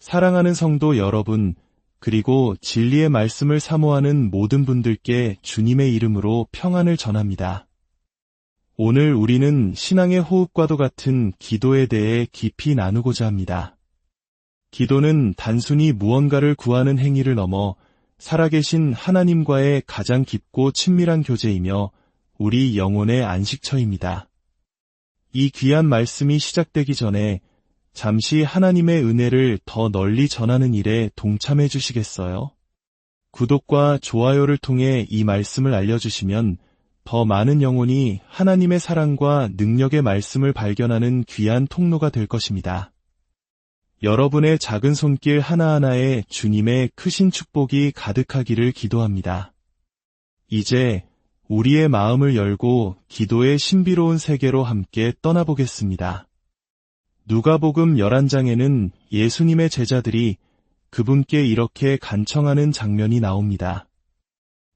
사랑하는 성도 여러분, 그리고 진리의 말씀을 사모하는 모든 분들께 주님의 이름으로 평안을 전합니다. 오늘 우리는 신앙의 호흡과도 같은 기도에 대해 깊이 나누고자 합니다. 기도는 단순히 무언가를 구하는 행위를 넘어 살아계신 하나님과의 가장 깊고 친밀한 교제이며 우리 영혼의 안식처입니다. 이 귀한 말씀이 시작되기 전에 잠시 하나님의 은혜를 더 널리 전하는 일에 동참해 주시겠어요? 구독과 좋아요를 통해 이 말씀을 알려주시면 더 많은 영혼이 하나님의 사랑과 능력의 말씀을 발견하는 귀한 통로가 될 것입니다. 여러분의 작은 손길 하나하나에 주님의 크신 축복이 가득하기를 기도합니다. 이제 우리의 마음을 열고 기도의 신비로운 세계로 함께 떠나보겠습니다. 누가복음 11장에는 예수님의 제자들이 그분께 이렇게 간청하는 장면이 나옵니다.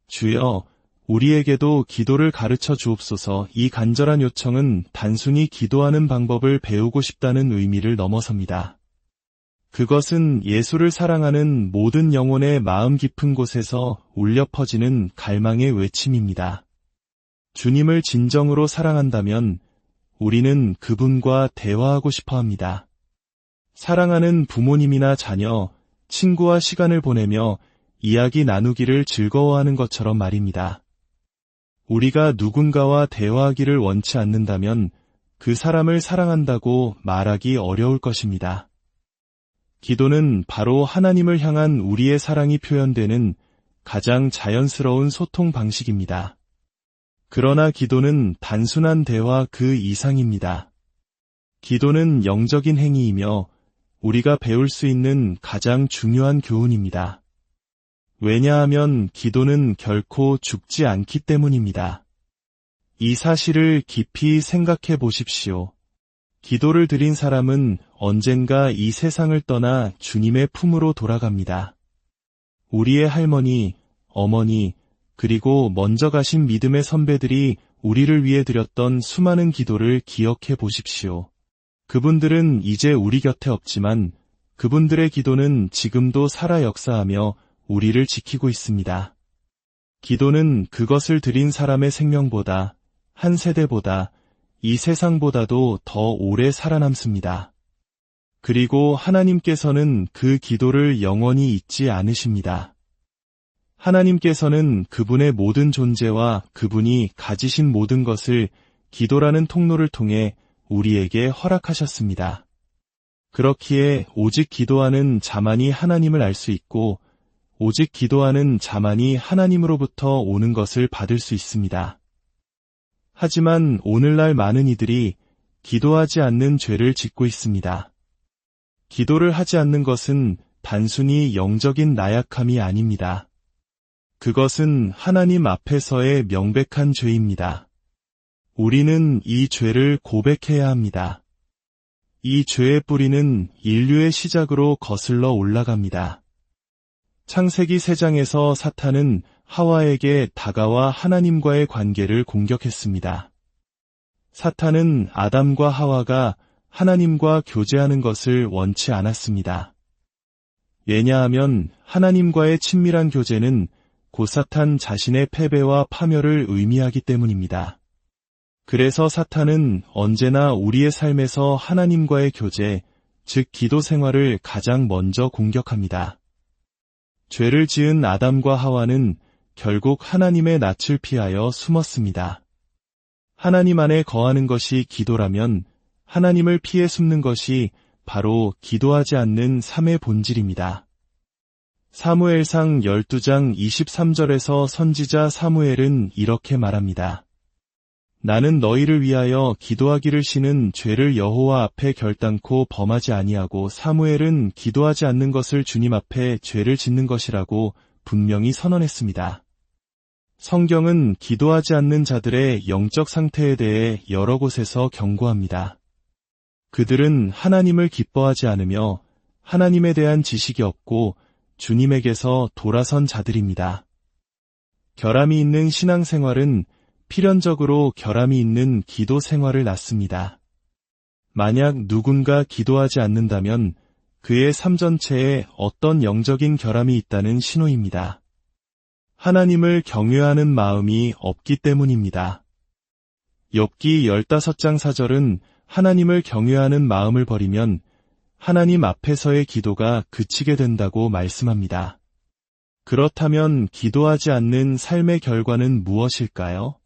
주여, 우리에게도 기도를 가르쳐 주옵소서. 이 간절한 요청은 단순히 기도하는 방법을 배우고 싶다는 의미를 넘어섭니다. 그것은 예수를 사랑하는 모든 영혼의 마음 깊은 곳에서 울려 퍼지는 갈망의 외침입니다. 주님을 진정으로 사랑한다면 우리는 그분과 대화하고 싶어 합니다. 사랑하는 부모님이나 자녀, 친구와 시간을 보내며 이야기 나누기를 즐거워하는 것처럼 말입니다. 우리가 누군가와 대화하기를 원치 않는다면 그 사람을 사랑한다고 말하기 어려울 것입니다. 기도는 바로 하나님을 향한 우리의 사랑이 표현되는 가장 자연스러운 소통 방식입니다. 그러나 기도는 단순한 대화 그 이상입니다. 기도는 영적인 행위이며 우리가 배울 수 있는 가장 중요한 교훈입니다. 왜냐하면 기도는 결코 죽지 않기 때문입니다. 이 사실을 깊이 생각해 보십시오. 기도를 드린 사람은 언젠가 이 세상을 떠나 주님의 품으로 돌아갑니다. 우리의 할머니, 어머니, 그리고 먼저 가신 믿음의 선배들이 우리를 위해 드렸던 수많은 기도를 기억해 보십시오. 그분들은 이제 우리 곁에 없지만 그분들의 기도는 지금도 살아 역사하며 우리를 지키고 있습니다. 기도는 그것을 드린 사람의 생명보다, 한 세대보다, 이 세상보다도 더 오래 살아남습니다. 그리고 하나님께서는 그 기도를 영원히 잊지 않으십니다. 하나님께서는 그분의 모든 존재와 그분이 가지신 모든 것을 기도라는 통로를 통해 우리에게 허락하셨습니다. 그렇기에 오직 기도하는 자만이 하나님을 알 수 있고 오직 기도하는 자만이 하나님으로부터 오는 것을 받을 수 있습니다. 하지만 오늘날 많은 이들이 기도하지 않는 죄를 짓고 있습니다. 기도를 하지 않는 것은 단순히 영적인 나약함이 아닙니다. 그것은 하나님 앞에서의 명백한 죄입니다. 우리는 이 죄를 고백해야 합니다. 이 죄의 뿌리는 인류의 시작으로 거슬러 올라갑니다. 창세기 3장에서 사탄은 하와에게 다가와 하나님과의 관계를 공격했습니다. 사탄은 아담과 하와가 하나님과 교제하는 것을 원치 않았습니다. 왜냐하면 하나님과의 친밀한 교제는 곧 사탄 자신의 패배와 파멸을 의미하기 때문입니다. 그래서 사탄은 언제나 우리의 삶에서 하나님과의 교제, 즉 기도 생활을 가장 먼저 공격합니다. 죄를 지은 아담과 하와는 결국 하나님의 낯을 피하여 숨었습니다. 하나님 안에 거하는 것이 기도라면 하나님을 피해 숨는 것이 바로 기도하지 않는 삶의 본질입니다. 사무엘상 12장 23절에서 선지자 사무엘은 이렇게 말합니다. 나는 너희를 위하여 기도하기를 쉬는 죄를 여호와 앞에 결단코 범하지 아니하고 사무엘은 기도하지 않는 것을 주님 앞에 죄를 짓는 것이라고 분명히 선언했습니다. 성경은 기도하지 않는 자들의 영적 상태에 대해 여러 곳에서 경고합니다. 그들은 하나님을 기뻐하지 않으며 하나님에 대한 지식이 없고 주님에게서 돌아선 자들입니다. 결함이 있는 신앙생활은 필연적으로 결함이 있는 기도 생활을 낳습니다. 만약 누군가 기도하지 않는다면 그의 삶 전체에 어떤 영적인 결함이 있다는 신호입니다. 하나님을 경외하는 마음이 없기 때문입니다. 욥기 15장 4절은 하나님을 경외하는 마음을 버리면 하나님 앞에서의 기도가 그치게 된다고 말씀합니다. 그렇다면 기도하지 않는 삶의 결과는 무엇일까요?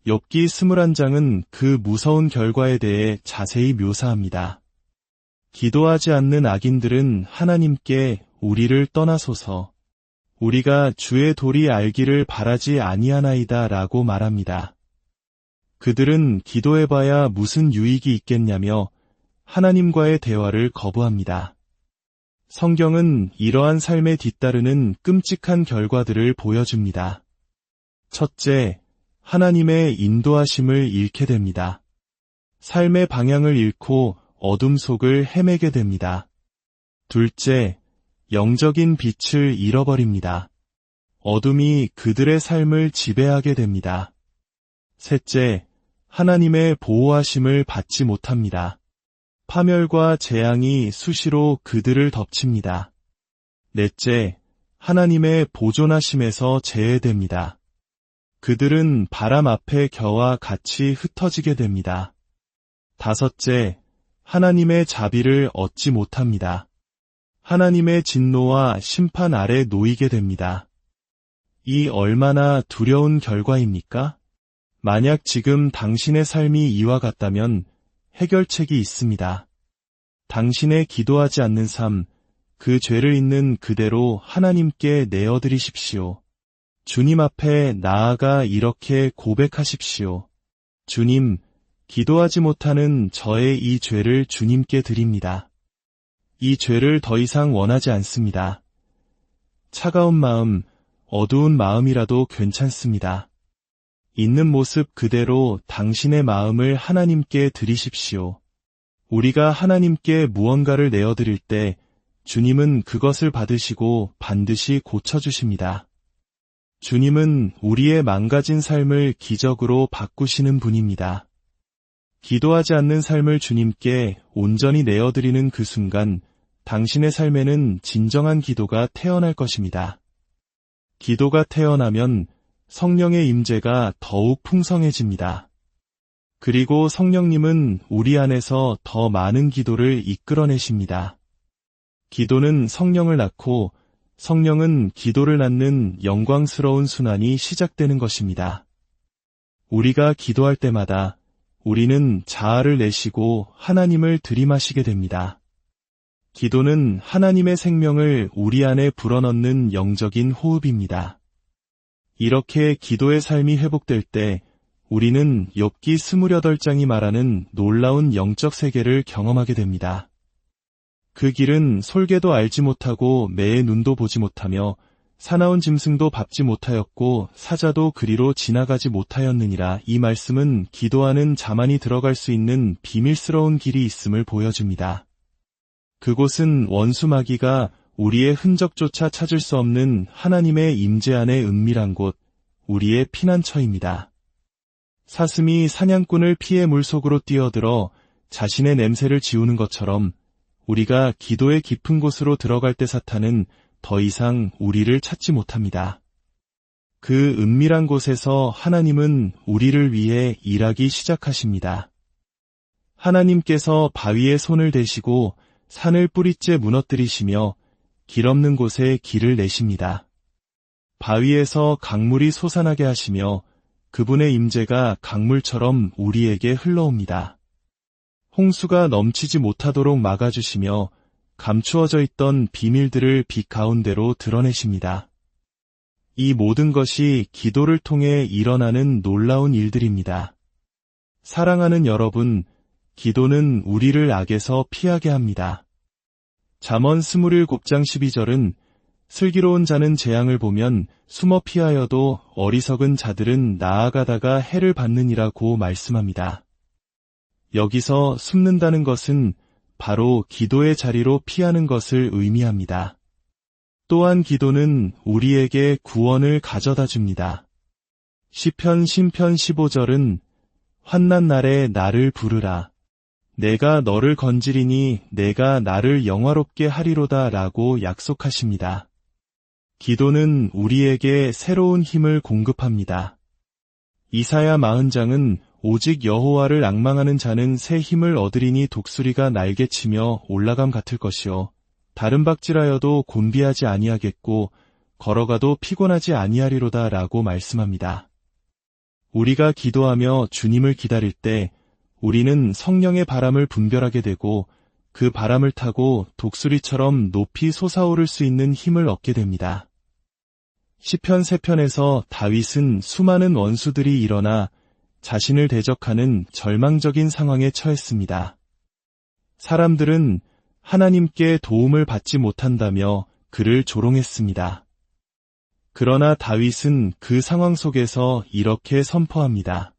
욥기 21장은 그 무서운 결과에 대해 자세히 묘사합니다. 기도하지 않는 악인들은 하나님께 우리를 떠나소서, 우리가 주의 도리 알기를 바라지 아니하나이다 라고 말합니다. 그들은 기도해봐야 무슨 유익이 있겠냐며 하나님과의 대화를 거부합니다. 성경은 이러한 삶에 뒤따르는 끔찍한 결과들을 보여줍니다. 첫째, 하나님의 인도하심을 잃게 됩니다. 삶의 방향을 잃고 어둠 속을 헤매게 됩니다. 둘째, 영적인 빛을 잃어버립니다. 어둠이 그들의 삶을 지배하게 됩니다. 셋째, 하나님의 보호하심을 받지 못합니다. 파멸과 재앙이 수시로 그들을 덮칩니다. 넷째, 하나님의 보존하심에서 제외됩니다. 그들은 바람 앞에 겨와 같이 흩어지게 됩니다. 다섯째, 하나님의 자비를 얻지 못합니다. 하나님의 진노와 심판 아래 놓이게 됩니다. 이 얼마나 두려운 결과입니까? 만약 지금 당신의 삶이 이와 같다면 해결책이 있습니다. 당신의 기도하지 않는 삶, 그 죄를 있는 그대로 하나님께 내어드리십시오. 주님 앞에 나아가 이렇게 고백하십시오. 주님, 기도하지 못하는 저의 이 죄를 주님께 드립니다. 이 죄를 더 이상 원하지 않습니다. 차가운 마음, 어두운 마음이라도 괜찮습니다. 있는 모습 그대로 당신의 마음을 하나님께 드리십시오. 우리가 하나님께 무언가를 내어드릴 때 주님은 그것을 받으시고 반드시 고쳐주십니다. 주님은 우리의 망가진 삶을 기적으로 바꾸시는 분입니다. 기도하지 않는 삶을 주님께 온전히 내어드리는 그 순간 당신의 삶에는 진정한 기도가 태어날 것입니다. 기도가 태어나면 성령의 임재가 더욱 풍성해집니다. 그리고 성령님은 우리 안에서 더 많은 기도를 이끌어내십니다. 기도는 성령을 낳고 성령은 기도를 낳는 영광스러운 순환이 시작되는 것입니다. 우리가 기도할 때마다 우리는 자아를 내쉬고 하나님을 들이마시게 됩니다. 기도는 하나님의 생명을 우리 안에 불어넣는 영적인 호흡입니다. 이렇게 기도의 삶이 회복될 때 우리는 욥기 28장이 말하는 놀라운 영적 세계를 경험하게 됩니다. 그 길은 솔개도 알지 못하고 매의 눈도 보지 못하며 사나운 짐승도 밟지 못하였고 사자도 그리로 지나가지 못하였느니라. 이 말씀은 기도하는 자만이 들어갈 수 있는 비밀스러운 길이 있음을 보여줍니다. 그곳은 원수 마귀가 우리의 흔적조차 찾을 수 없는 하나님의 임재 안의 은밀한 곳, 우리의 피난처입니다. 사슴이 사냥꾼을 피해 물속으로 뛰어들어 자신의 냄새를 지우는 것처럼 우리가 기도의 깊은 곳으로 들어갈 때 사탄은 더 이상 우리를 찾지 못합니다. 그 은밀한 곳에서 하나님은 우리를 위해 일하기 시작하십니다. 하나님께서 바위에 손을 대시고 산을 뿌리째 무너뜨리시며 길 없는 곳에 길을 내십니다. 바위에서 강물이 솟아나게 하시며 그분의 임재가 강물처럼 우리에게 흘러옵니다. 홍수가 넘치지 못하도록 막아주시며 감추어져 있던 비밀들을 빛 가운데로 드러내십니다. 이 모든 것이 기도를 통해 일어나는 놀라운 일들입니다. 사랑하는 여러분, 기도는 우리를 악에서 피하게 합니다. 잠언 27장 12절은 슬기로운 자는 재앙을 보면 숨어 피하여도 어리석은 자들은 나아가다가 해를 받느니라고 말씀합니다. 여기서 숨는다는 것은 바로 기도의 자리로 피하는 것을 의미합니다. 또한 기도는 우리에게 구원을 가져다 줍니다. 시편 15절은 환난 날에 나를 부르라. 내가 너를 건지리니 내가 나를 영화롭게 하리로다 라고 약속하십니다. 기도는 우리에게 새로운 힘을 공급합니다. 이사야 40장은 오직 여호와를 앙망하는 자는 새 힘을 얻으리니 독수리가 날개치며 올라감 같을 것이요 다른 박질하여도 곤비하지 아니하겠고 걸어가도 피곤하지 아니하리로다 라고 말씀합니다. 우리가 기도하며 주님을 기다릴 때 우리는 성령의 바람을 분별하게 되고 그 바람을 타고 독수리처럼 높이 솟아오를 수 있는 힘을 얻게 됩니다. 시편 3편에서 다윗은 수많은 원수들이 일어나 자신을 대적하는 절망적인 상황에 처했습니다. 사람들은 하나님께 도움을 받지 못한다며 그를 조롱했습니다. 그러나 다윗은 그 상황 속에서 이렇게 선포합니다.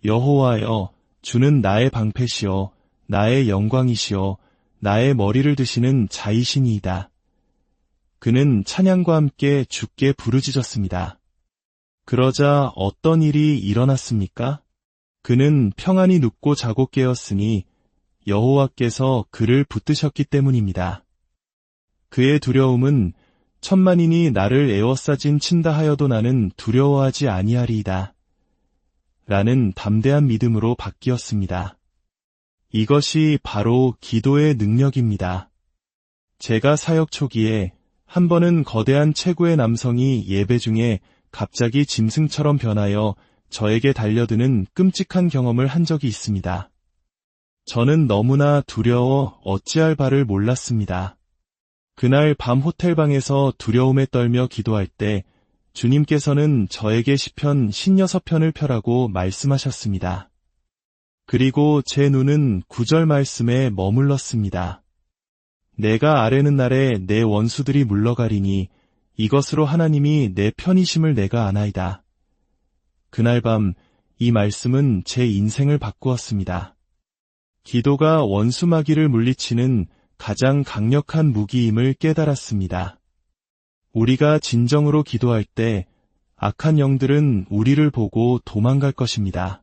여호와여, 주는 나의 방패시요 나의 영광이시요 나의 머리를 드시는 자이시니이다. 그는 찬양과 함께 주께 부르짖었습니다. 그러자 어떤 일이 일어났습니까? 그는 평안히 눕고 자고 깨었으니 여호와께서 그를 붙드셨기 때문입니다. 그의 두려움은 천만인이 나를 에워싸진 친다 하여도 나는 두려워하지 아니하리이다. 라는 담대한 믿음으로 바뀌었습니다. 이것이 바로 기도의 능력입니다. 제가 사역 초기에 한 번은 거대한 체구의 남성이 예배 중에 갑자기 짐승처럼 변하여 저에게 달려드는 끔찍한 경험을 한 적이 있습니다. 저는 너무나 두려워 어찌할 바를 몰랐습니다. 그날 밤 호텔방에서 두려움에 떨며 기도할 때 주님께서는 저에게 시편 56편을 펴라고 말씀하셨습니다. 그리고 제 눈은 9절 말씀에 머물렀습니다. 내가 아뢰는 날에 내 원수들이 물러가리니 이것으로 하나님이 내 편이심을 내가 아나이다. 그날 밤 이 말씀은 제 인생을 바꾸었습니다. 기도가 원수 마귀를 물리치는 가장 강력한 무기임을 깨달았습니다. 우리가 진정으로 기도할 때 악한 영들은 우리를 보고 도망갈 것입니다.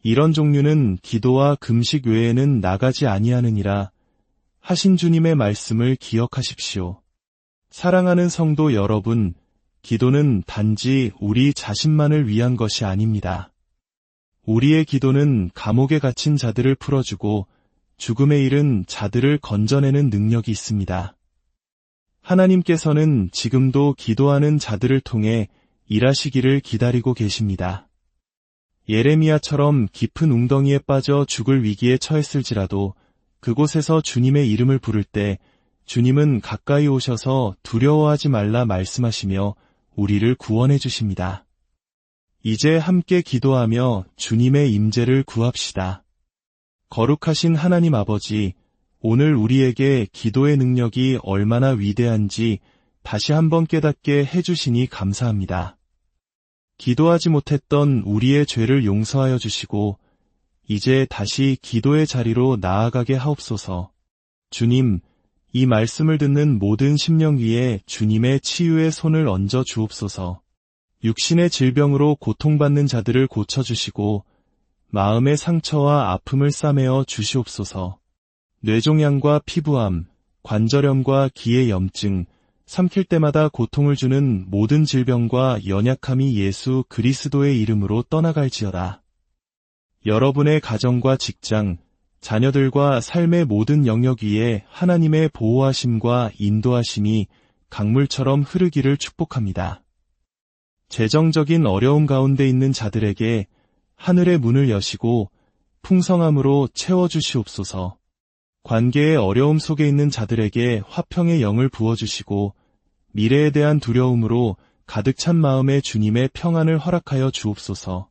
이런 종류는 기도와 금식 외에는 나가지 아니하느니라 하신 주님의 말씀을 기억하십시오. 사랑하는 성도 여러분, 기도는 단지 우리 자신만을 위한 것이 아닙니다. 우리의 기도는 감옥에 갇힌 자들을 풀어주고 죽음에 이른 자들을 건져내는 능력이 있습니다. 하나님께서는 지금도 기도하는 자들을 통해 일하시기를 기다리고 계십니다. 예레미야처럼 깊은 웅덩이에 빠져 죽을 위기에 처했을지라도 그곳에서 주님의 이름을 부를 때 주님은 가까이 오셔서 두려워하지 말라 말씀하시며 우리를 구원해 주십니다. 이제 함께 기도하며 주님의 임재를 구합시다. 거룩하신 하나님 아버지, 오늘 우리에게 기도의 능력이 얼마나 위대한지 다시 한번 깨닫게 해주시니 감사합니다. 기도하지 못했던 우리의 죄를 용서하여 주시고 이제 다시 기도의 자리로 나아가게 하옵소서. 주님, 이 말씀을 듣는 모든 심령 위에 주님의 치유의 손을 얹어 주옵소서. 육신의 질병으로 고통받는 자들을 고쳐주시고 마음의 상처와 아픔을 싸매어 주시옵소서. 뇌종양과 피부암, 관절염과 기의 염증, 삼킬 때마다 고통을 주는 모든 질병과 연약함이 예수 그리스도의 이름으로 떠나갈지어다. 여러분의 가정과 직장, 자녀들과 삶의 모든 영역 위에 하나님의 보호하심과 인도하심이 강물처럼 흐르기를 축복합니다. 재정적인 어려움 가운데 있는 자들에게 하늘의 문을 여시고 풍성함으로 채워주시옵소서. 관계의 어려움 속에 있는 자들에게 화평의 영을 부어주시고 미래에 대한 두려움으로 가득 찬 마음에 주님의 평안을 허락하여 주옵소서.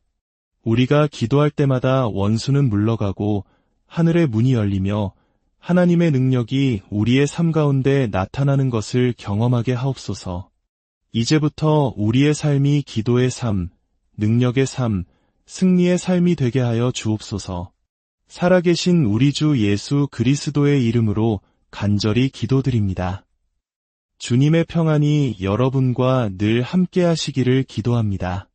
우리가 기도할 때마다 원수는 물러가고 하늘의 문이 열리며 하나님의 능력이 우리의 삶 가운데 나타나는 것을 경험하게 하옵소서. 이제부터 우리의 삶이 기도의 삶, 능력의 삶, 승리의 삶이 되게 하여 주옵소서. 살아계신 우리 주 예수 그리스도의 이름으로 간절히 기도드립니다. 주님의 평안이 여러분과 늘 함께 하시기를 기도합니다.